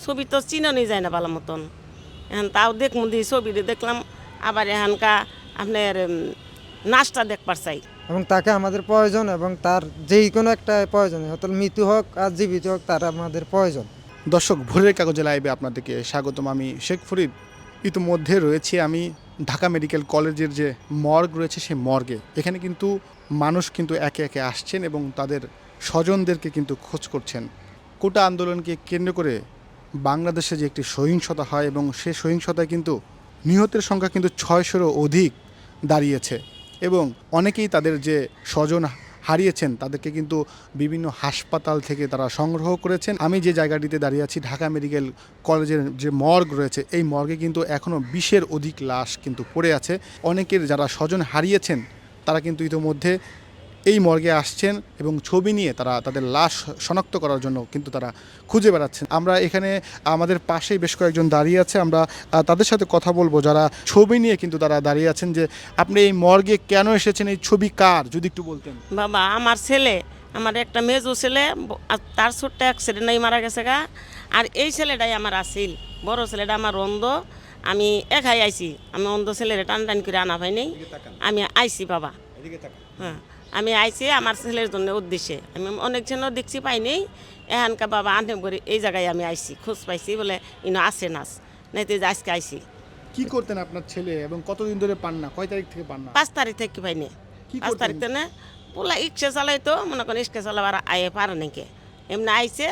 ছবি তো চিনানি যায় না ভালো মতন। এখন তাও দেখমু দি ছবিতে দেখলাম, আবার এখানকা আপনার নাচটা দেখবার চাই। এবং তাকে আমাদের প্রয়োজন, এবং তার যেই কোনো একটা প্রয়োজন, হয়তো মৃত্যু হোক আর জীবিত হোক, তার আমাদের প্রয়োজন। দর্শক, ভোরের কাগজে লাইভে আপনাদেরকে স্বাগতম। আমি শেখ ফরিদ। ইতিমধ্যে রয়েছি আমি ঢাকা মেডিকেল কলেজের যে মর্গ রয়েছে সেই মর্গে। এখানে কিন্তু মানুষ কিন্তু একে একে আসছেন এবং তাদের স্বজনদেরকে কিন্তু খোঁজ করছেন। কোটা আন্দোলনকে কেন্দ্র করে বাংলাদেশে যে একটি সহিংসতা হয় এবং সেই সহিংসতায় কিন্তু নিহতের সংখ্যা কিন্তু 600-রও অধিক দাঁড়িয়েছে এবং অনেকেই তাদের যে স্বজন হারিয়েছেন তাদেরকে কিন্তু বিভিন্ন হাসপাতাল থেকে তারা সংগ্রহ করেছেন। আমি যে জায়গাটিতে দাঁড়িয়ে আছি, ঢাকা মেডিকেল কলেজের যে মর্গ রয়েছে, এই মর্গে কিন্তু এখনও 20-এর অধিক লাশ কিন্তু পড়ে আছে। অনেকের যারা স্বজন হারিয়েছেন তারা কিন্তু ইতিমধ্যে এই মর্গে আসছেন এবং ছবি নিয়ে তারা তাদের লাশ শনাক্ত করার জন্য কিন্তু তারা খুঁজে বেড়াচ্ছেন। আমরা এখানে আমাদের পাশেই বেশ কয়েকজন দাঁড়িয়ে আছে, আমরা তাদের সাথে কথা বলবো যারা ছবি নিয়ে কিন্তু তারা দাঁড়িয়ে আছেন। যে আপনি এই মর্গে কেন এসেছেন, এই ছবি কার, যদি একটু বলতেন। বাবা, আমার ছেলে, আমার একটা মেজো ছেলে, আর তার ছোট্ট অ্যাক্সিডেন্টই মারা গেছে গা। আর এই ছেলেটাই আমার আসিল, বড় ছেলেটা আমার অন্ধ। আমি একাই আইছি, আমি অন্ধ ছেলের টান টান করে আনা পাই নাই। আমি আইছি বাবা, হ্যাঁ আমি আইছি আমার ছেলের জন্য উদ্দেশ্যে। আমি অনেক জন দেখছি পাইনি, এখানকার বাবা আনতে করে এই জায়গায় আমি আইছি, খোঁজ পাইছি বলে ইনো আছে নাচ, নাই তো আজকে আইছি। কি করতেন আপনার ছেলে এবং কতদিন ধরে পান না, কয় তারিখ থেকে পান না? 5 তারিখ থেকে পাইনি। কি 5 তারিখ করতেন? থেকে না পোলা রিক্সা চালাইতো, মনে করেন রিক্সা চালাবার আয়ে পারে নাকি, এমনি আইছে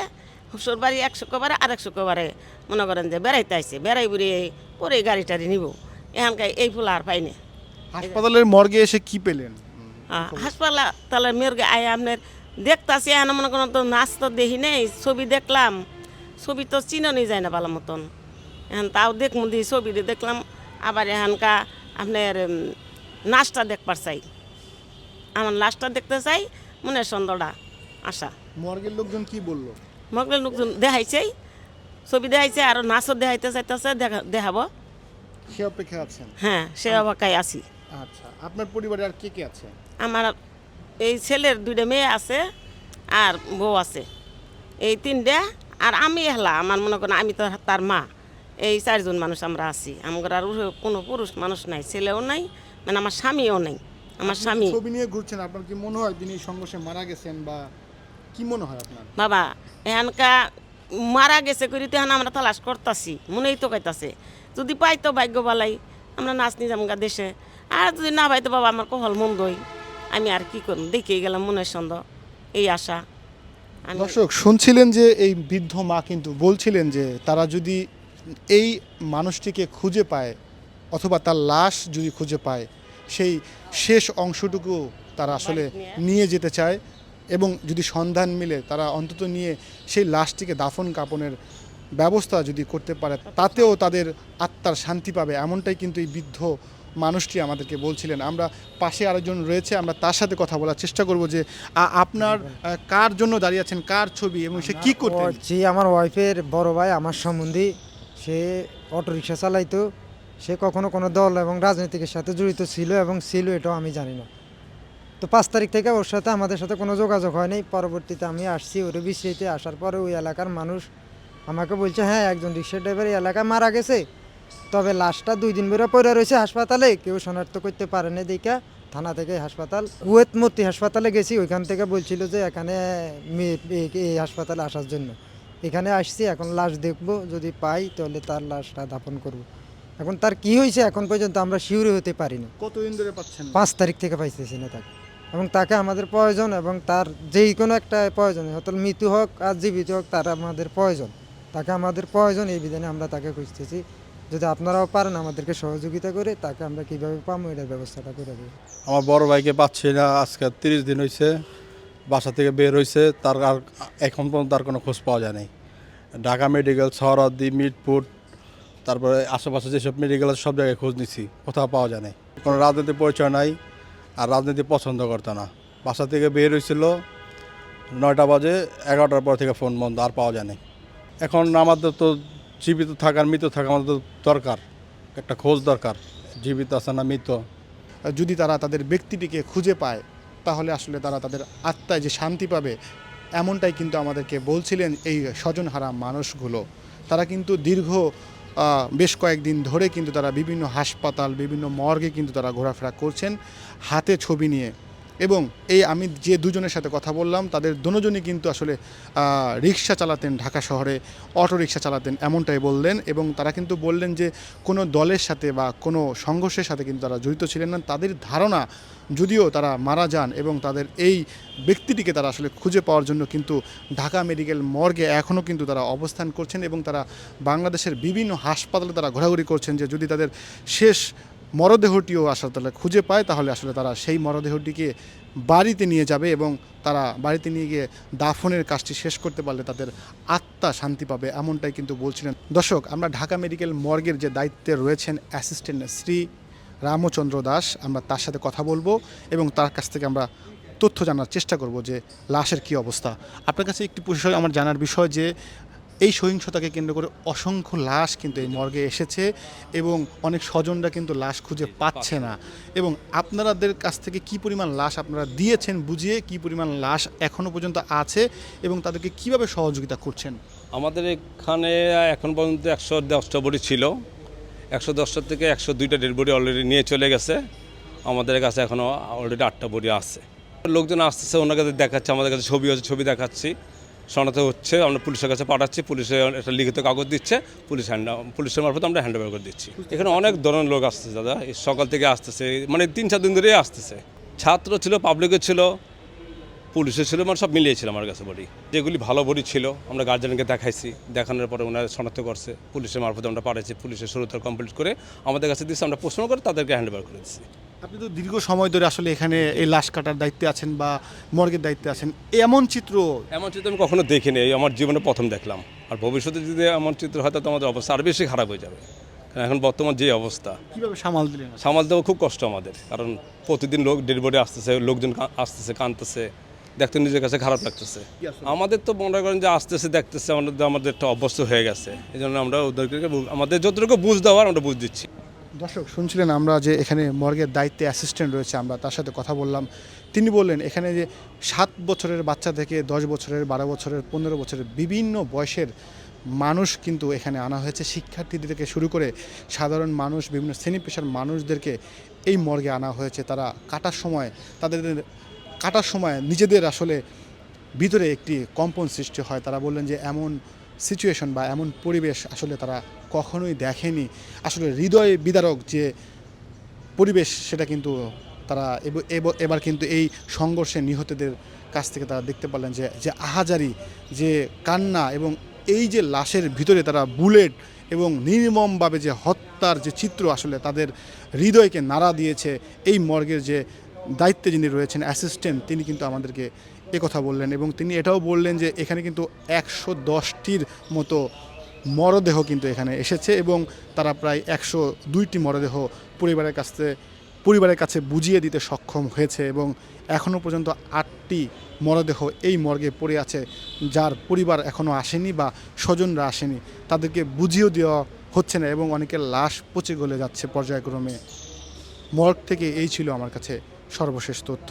শ্বশুর বাড়ি 1 শুক্রবারে আর 1 শুক্রবারে মনে করেন যে বেড়াইতে আইছে, বেড়াই বুড়ি পরে গাড়ি টাড়ি নিব। এখানকার এই পোলা আর পাইনি। হাসপাতালের মর্গে এসে কি পেলেন? হাসপাতালের মেয়েরকে আয় আপনার দেখতাছি, এখন মনে করেন তো নাচ তো দেখি নেই, ছবি দেখলাম, ছবি তো চিনানি যায় না ভালো মতন। এখন তাও দেখমু দি ছবিতে দেখলাম, আবার এখানকা আপনার নাচটা দেখবার চাই। আমার লাশটা দেখতে চাই, মনের সন্দেহটা আশা। মর্গের লোকজন কি বলল? মগলের লোকজন দেখাইছেই, ছবি দেখাইছে, আর নাচও দেখাইতে চাইতেছে, দেখাবো। সে অপেক্ষা আছেন? হ্যাঁ, সে অবাকায় আছি। আচ্ছা, আপনার পরিবারে আর কে কে আছে? আমার এই ছেলের 2টা মেয়ে আছে আর বউ আছে, এই 3টা। আর আমি হেলা, আমার মনে করেন আমি তো তার মা। এই 4 জন মানুষ আমরা আছি। আমার আর কোনো পুরুষ মানুষ নাই, ছেলেও নাই, মানে আমার স্বামীও নাই। আমার স্বামী ছবি নিয়ে ঘুরছেন, আপনার কি মনে হয় তিনি সংঘর্ষে মারা গেছেন, বা কি মনে হয় আপনার? বাবা এখানকা মারা গেছে করিতে এখন আমরা তালাশ করতেছি, মনেই তো কাইতাছে। যদি পাইতো ভাগ্য বালাই, আমরা নাচ নিয়ে যাবো দেশে। আর যদি না পাইতো বাবা, আমার কহল মন্দই, আমি আর কি করব, দেখেই গেলাম মনের সন্দেহ, এই আশা। দর্শক, শুনছিলেন যে এই বৃদ্ধ মা কিন্তু বলছিলেন যে তারা যদি এই মানুষটিকে খুঁজে পায় অথবা তার লাশ যদি খুঁজে পায়, সেই শেষ অংশটুকু তারা আসলে নিয়ে যেতে চায় এবং যদি সন্ধান মিলে তারা অন্তত নিয়ে সেই লাশটিকে দাফন কাফনের ব্যবস্থা যদি করতে পারে, তাতেও তাদের আত্মার শান্তি পাবে, এমনটাই কিন্তু এই বৃদ্ধ মানুষটি আমাদেরকে বলছিলেন। আমরা পাশে আরেকজন রয়েছে, আমরা তার সাথে কথা বলার চেষ্টা করব যে আপনার কার জন্য দাঁড়িয়ে আছেন, কার ছবি এবং সে কি করতেন? যে আমার ওয়াইফের বড় ভাই, আমার সম্বন্ধী। সে অটোরিকশা চালাইতো। সে কখনো কোনো দল এবং রাজনীতিকের সাথে জড়িত ছিল এবং ছিল, এটাও আমি জানি না। তো 5 তারিখ থেকে ওর সাথে আমাদের সাথে কোনো যোগাযোগ হয়নি। পরবর্তীতে আমি আসছি ওর বিশ্রাইতে, আসার পরে ওই এলাকার মানুষ আমাকে বলছে, হ্যাঁ একজন রিক্সা ড্রাইভার এই এলাকায় মারা গেছে, তবে লাশটা 2 দিন ধরে পড়ে রয়েছে হাসপাতালে, কেউ শনাক্ত করতে পারেনি। দেখা থানা থেকে হাসপাতাল কুয়েত মতি হাসপাতালে গেছি, ওইখান থেকে বলছিল যে এখানে এই হাসপাতালে আসার জন্য। এখানে আসছি, এখন লাশ দেখবো, যদি পাই তাহলে তার লাশটা দাফন করব। এখন তার কি হয়েছে এখন পর্যন্ত আমরা শিওর হতে পারি না। কতদিন ধরে পাচ্ছেন? 5 তারিখ থেকে পাইতেছি না তাকে, এবং তাকে আমাদের প্রয়োজন, এবং তার যেই কোনো একটা প্রয়োজন, হয়তো মৃত্যু হোক আর জীবিত হোক, তার আমাদের প্রয়োজন। তাকে আমাদের প্রয়োজন, এই বিধানে আমরা তাকে খুঁজতেছি। যদি আপনারাও পারেন আমাদেরকে সহযোগিতা করে, তাকে আমরা কীভাবে পাবো এটার ব্যবস্থাটা করে দেবো। আমার বড় ভাইকে পাচ্ছি না, আজকে 30 দিন হয়েছে বাসা থেকে বের হয়েছে, তার আর এখন পর্যন্ত তার কোনো খোঁজ পাওয়া যায় নাই। ঢাকা মেডিকেল, সহরাদি, মিরপুর, তারপরে আশেপাশে যেসব মেডিকেল আছে সব জায়গায় খোঁজ নিচ্ছি, কোথাও পাওয়া যায় নাই। কোনো রাজনীতির পরিচয় নাই, আর রাজনীতি পছন্দ করতো না। বাসা থেকে বের হয়েছিল 9টা বাজে, 11টার পর থেকে ফোন বন্ধ, আর পাওয়া যায় নাই। এখন আমাদের তো জীবিত থাকার মৃত থাকা আমাদের তো দরকার, একটা খোঁজ দরকার, জীবিত আছে না মৃত। যদি তারা তাদের ব্যক্তিটিকে খুঁজে পায় তাহলে আসলে তারা তাদের আত্মায় যে শান্তি পাবে, এমনটাই কিন্তু আমাদেরকে বলছিলেন এই স্বজনহারা মানুষগুলো। তারা কিন্তু দীর্ঘ বেশ কয়েকদিন ধরে কিন্তু তারা বিভিন্ন হাসপাতাল, বিভিন্ন মর্গে কিন্তু তারা ঘোরাফেরা করছেন হাতে ছবি নিয়ে। এবং এই আমি যে দুজনের সাথে কথা বললাম তাদের দুজনই কিন্তু আসলে রিক্সা চালাতেন, ঢাকা শহরে অটো রিক্সা চালাতেন এমনটাই বললেন। এবং তারা কিন্তু বললেন যে কোনো দলের সাথে বা কোনো সংঘর্ষের সাথে কিন্তু তারা জড়িত ছিলেন না। তাদের ধারণা যদিও তারা মারা যান এবং তাদের এই ব্যক্তিটিকে তারা আসলে খুঁজে পাওয়ার জন্য কিন্তু ঢাকা মেডিকেল মর্গে এখনও কিন্তু তারা অবস্থান করছেন এবং তারা বাংলাদেশের বিভিন্ন হাসপাতালে তারা ঘোরাঘুরি করছেন যে যদি তাদের শেষ মরদেহটিও আসলে খুঁজে পায় তাহলে আসলে তারা সেই মরদেহটিকে বাড়িতে নিয়ে যাবে এবং তারা বাড়িতে নিয়ে গিয়ে দাফনের কাজটি শেষ করতে পারলে তাদের আত্মা শান্তি পাবে, এমনটাই কিন্তু বলছিলেন। দর্শক, আমরা ঢাকা মেডিকেল মর্গের যে দায়িত্বে রয়েছেন অ্যাসিস্ট্যান্ট শ্রী রামচন্দ্র দাস, আমরা তার সাথে কথা বলবো এবং তার কাছ থেকে আমরা তথ্য জানার চেষ্টা করব যে লাশের কী অবস্থা। আপনার কাছে একটি বিষয় আমার জানার বিষয় যে এই সহিংসতাকে কেন্দ্র করে অসংখ্য লাশ কিন্তু এই মর্গে এসেছে এবং অনেক স্বজনরা কিন্তু লাশ খুঁজে পাচ্ছে না। এবং আপনাদের কাছ থেকে কি পরিমাণ লাশ আপনারা দিয়েছেন বুঝিয়ে, কি পরিমাণ লাশ এখনও পর্যন্ত আছে এবং তাদেরকে কিভাবে সহযোগিতা করছেন? আমাদের এখানে এখন পর্যন্ত 110টা বডি ছিল। 110টা থেকে 102টা ডেড বডি অলরেডি নিয়ে চলে গেছে। আমাদের কাছে এখনও অলরেডি 8টা বডি আছে। লোকজন আসতেছে, ওনার কাছে দেখাচ্ছে, আমাদের কাছে ছবি আছে, ছবি দেখাচ্ছি, শনাক্ত হচ্ছে, আমরা পুলিশের কাছে পাঠাচ্ছি, পুলিশে একটা লিখিত কাগজ দিচ্ছে, পুলিশের মারফত আমরা হ্যান্ড ওভার করে দিচ্ছি। এখানে অনেক ধরনের লোক আসতেছে দাদা, এই সকাল থেকে আসতেছে, মানে 3-4 দিন ধরেই আসতেছে। ছাত্র ছিল, পাবলিকও ছিল, পুলিশও ছিল, মানে সব মিলিয়েছিল আমার কাছে বডি। যেগুলি ভালো বডি ছিল আমরা গার্জেনকে দেখাইছি, দেখানোর পরে ওনারা শনাক্ত করছে, পুলিশের মারফত আমরা পাঠাচ্ছি, পুলিশের শুরুতে কমপ্লিট করে আমাদের কাছে দিচ্ছে, আমরা প্রশ্ন করে তাদেরকে হ্যান্ড ওভার করে দিচ্ছি। আপনি তো দীর্ঘ সময় ধরে আসলে এখানে এই লাশ কাটার দায়িত্বে আছেন বা মর্গের দায়িত্বে আছেন, এমন চিত্র আমি কখনো দেখিনি, এই আমার জীবনে প্রথম দেখলাম। আর ভবিষ্যতে যদি এমন চিত্র হয় তাহলে আমাদের অবস্থা আরও বেশি খারাপ হয়ে যাবে। কারণ এখন বর্তমান যে অবস্থা, কীভাবে সামাল দিলেন? সামাল দেওয়া খুব কষ্ট আমাদের, কারণ প্রতিদিন লোক ডেড বডি আসতেছে, লোকজন আসতেছে, কাঁদতেছে, দেখতে নিজের কাছে খারাপ লাগতেছে। আমাদের তো মনে করেন যে আসতেছে, দেখতেছে, আমাদের একটা অভ্যস্ত হয়ে গেছে, এই জন্য আমরা ওদেরকে আমাদের যতটুকু বুঝ দেওয়ার আমরা বুঝ দিচ্ছি। দর্শক, শুনছিলেন আমরা যে এখানে মর্গের দায়িত্বে অ্যাসিস্ট্যান্ট রয়েছে, আমরা তার সাথে কথা বললাম। তিনি বললেন এখানে যে 7 বছরের বাচ্চা থেকে 10 বছরের, 12 বছরের, 15 বছরের বিভিন্ন বয়সের মানুষ কিন্তু এখানে আনা হয়েছে। শিক্ষার্থীদের থেকে শুরু করে সাধারণ মানুষ, বিভিন্ন শ্রেণী পেশার মানুষদেরকে এই মর্গে আনা হয়েছে। তারা কাটার সময় নিজেদের আসলে ভিতরে একটি কম্পন সৃষ্টি হয়। তারা বললেন যে এমন সিচুয়েশন বা এমন পরিবেশ আসলে তারা কখনোই দেখেনি। আসলে হৃদয় বিদারক যে পরিবেশ, সেটা কিন্তু তারা এবার কিন্তু এই সংঘর্ষে নিহতদের কাছ থেকে তারা দেখতে পারলেন যে আহাজারি, যে কান্না এবং এই যে লাশের ভিতরে তারা বুলেট এবং নির্মমভাবে যে হত্যার যে চিত্র আসলে তাদের হৃদয়কে নাড়া দিয়েছে। এই মর্গের যে দায়িত্বে যিনি রয়েছেন অ্যাসিস্ট্যান্ট, তিনি কিন্তু আমাদেরকে কথা বললেন এবং তিনি এটাও বললেন যে এখানে কিন্তু 110টির মতো মরদেহ কিন্তু এখানে এসেছে এবং তারা প্রায় 102টি মরদেহ পরিবারের কাছে বুঝিয়ে দিতে সক্ষম হয়েছে এবং এখনও পর্যন্ত 8টি মরদেহ এই মর্গে পড়ে আছে, যার পরিবার এখনও আসেনি বা স্বজনরা আসেনি, তাদেরকে বুঝিয়েও দেওয়া হচ্ছে না এবং অনেকের লাশ পচে গলে যাচ্ছে পর্যায়ক্রমে। মর্গ থেকে এই ছিল আমার কাছে সর্বশেষ তথ্য।